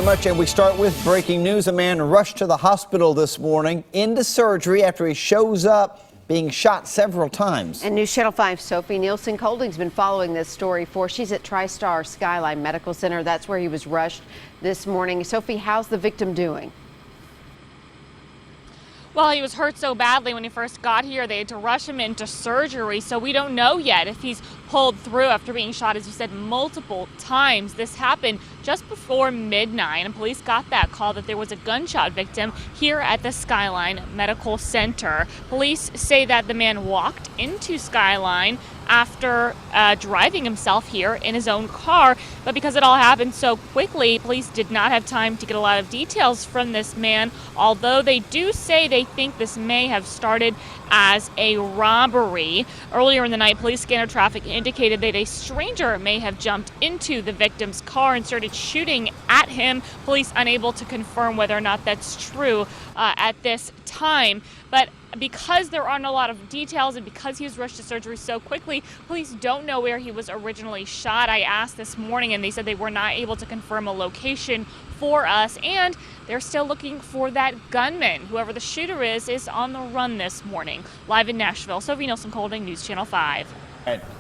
much. And we start with breaking news. A man rushed to the hospital this morning into surgery after he shows up being shot several times. And News Channel 5 Sophie Nielsen-Colding's been following this story she's at TriStar Skyline Medical Center. That's where he was rushed this morning. Sophie, how's the victim doing? Well, he was hurt so badly when he first got here, they had to rush him into surgery, so we don't know yet if he's pulled through after being shot, as you said, multiple times. This happened just before midnight, and police got that call that there was a gunshot victim here at the Skyline Medical Center. Police say that the man walked into Skyline after driving himself here in his own car, but because it all happened so quickly, police did not have time to get a lot of details from this man, although they do say they think this may have started as a robbery. Earlier in the night, police scanner traffic indicated that a stranger may have jumped into the victim's car and started shooting at him. Police unable to confirm whether or not that's true at this time. But because there aren't a lot of details and because he was rushed to surgery so quickly, police don't know where he was originally shot. I asked this morning and they said they were not able to confirm a location for us, and they're still looking for that gunman. Whoever the shooter is on the run this morning. Live in Nashville, Sophie Nielsen-Colding, News Channel 5.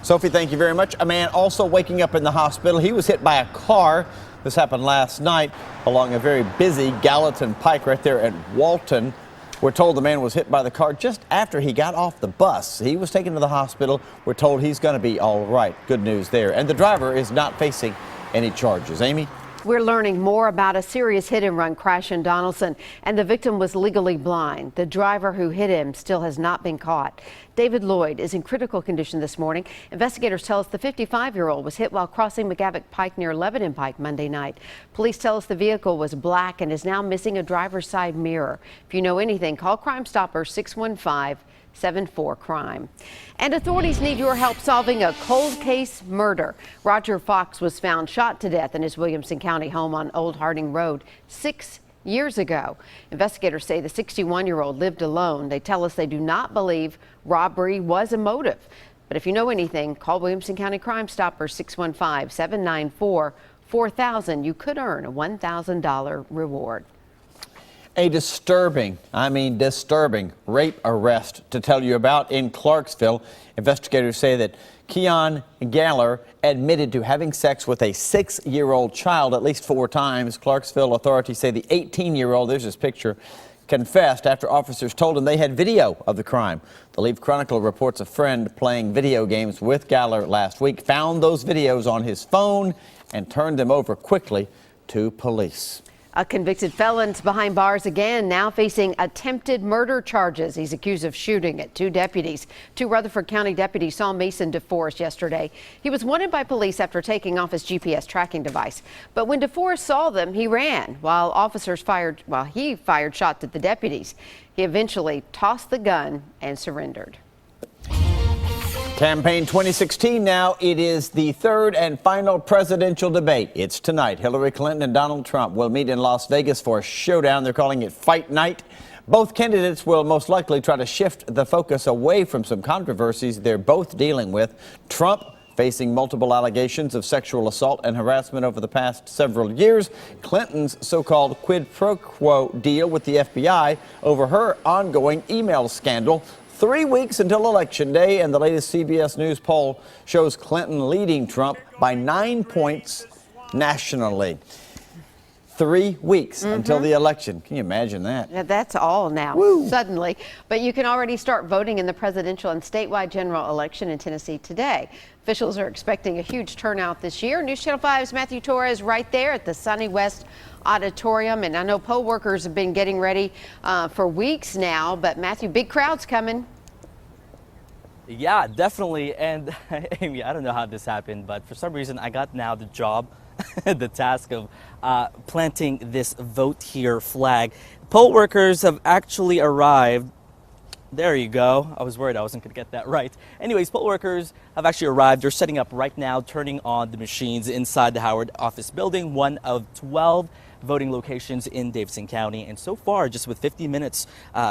Sophie, thank you very much. A man also waking up in the hospital. He was hit by a car. This happened last night along a very busy Gallatin Pike right there at Walton. We're told the man was hit by the car just after he got off the bus. He was taken to the hospital. We're told he's going to be all right. Good news there. And the driver is not facing any charges. Amy? We're learning more about a serious hit-and-run crash in Donaldson, and the victim was legally blind. The driver who hit him still has not been caught. David Lloyd is in critical condition this morning. Investigators tell us the 55-year-old was hit while crossing McGavock Pike near Lebanon Pike Monday night. Police tell us the vehicle was black and is now missing a driver's side mirror. If you know anything, call Crime Stoppers 615-74-CRIME. And authorities need your help solving a cold case murder. Roger Fox was found shot to death in his Williamson County home on Old Harding Road 6 years ago. Investigators say the 61-year-old lived alone. They tell us they do not believe robbery was a motive. But if you know anything, call Williamson County Crime Stoppers 615-794-4000. You could earn a $1,000 reward. A disturbing rape arrest to tell you about in Clarksville. Investigators say that Keon Galler admitted to having sex with a 6-year-old child at least 4 times. Clarksville authorities say the 18-year-old, there's his picture, confessed after officers told him they had video of the crime. The Leaf Chronicle reports a friend playing video games with Galler last week found those videos on his phone and turned them over quickly to police. A convicted felon's behind bars again, now facing attempted murder charges. He's accused of shooting at 2 deputies. 2 Rutherford County deputies saw Mason DeForest yesterday. He was wanted by police after taking off his GPS tracking device. But when DeForest saw them, he ran while he fired shots at the deputies. He eventually tossed the gun and surrendered. Campaign 2016 now. It is the 3rd and final presidential debate. It's tonight. Hillary Clinton and Donald Trump will meet in Las Vegas for a showdown. They're calling it Fight Night. Both candidates will most likely try to shift the focus away from some controversies they're both dealing with. Trump facing multiple allegations of sexual assault and harassment over the past several years. Clinton's so-called quid pro quo deal with the FBI over her ongoing email scandal. 3 weeks until Election Day, and the latest CBS News poll shows Clinton leading Trump by 9 points nationally. 3 weeks until the election. Can you imagine that? Yeah, that's all now, suddenly. But you can already start voting in the presidential and statewide general election in Tennessee today. Officials are expecting a huge turnout this year. News Channel 5's Matthew Torres right there at the Sunny West Auditorium. And I know poll workers have been getting ready for weeks now. But Matthew, big crowds coming. Yeah, definitely. And Amy, I don't know how this happened, but for some reason I got now the job, the task of planting this Vote Here flag. Poll workers have actually arrived. There you go. I was worried I wasn't going to get that right. Anyways, poll workers have actually arrived. They're setting up right now, turning on the machines inside the Howard office building, one of 12 voting locations in Davidson County. And so far, just with 50 minutes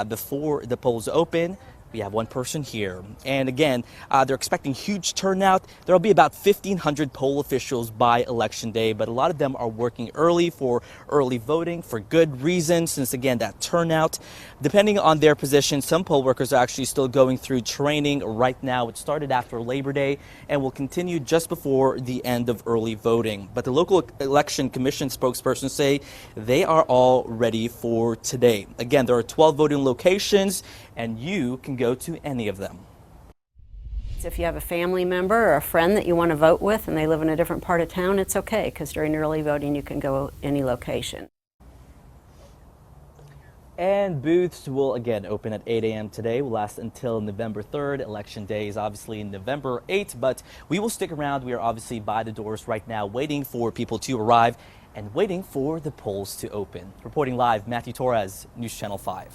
before the polls open, We have one person here. And again, they're expecting huge turnout. There will be about 1,500 poll officials by Election Day, but a lot of them are working early for early voting for good reason, since again, that turnout. Depending on their position, some poll workers are actually still going through training right now. It started after Labor Day and will continue just before the end of early voting. But the local election commission spokespersons say they are all ready for today. Again, there are 12 voting locations, and you can go to any of them. If you have a family member or a friend that you want to vote with and they live in a different part of town, it's okay, because during early voting you can go any location. And booths will again open at 8 a.m. today, will last until November 3rd. Election day is obviously November 8th, but we will stick around. We are obviously by the doors right now, waiting for people to arrive and waiting for the polls to open. Reporting live, Matthew Torres, News Channel 5.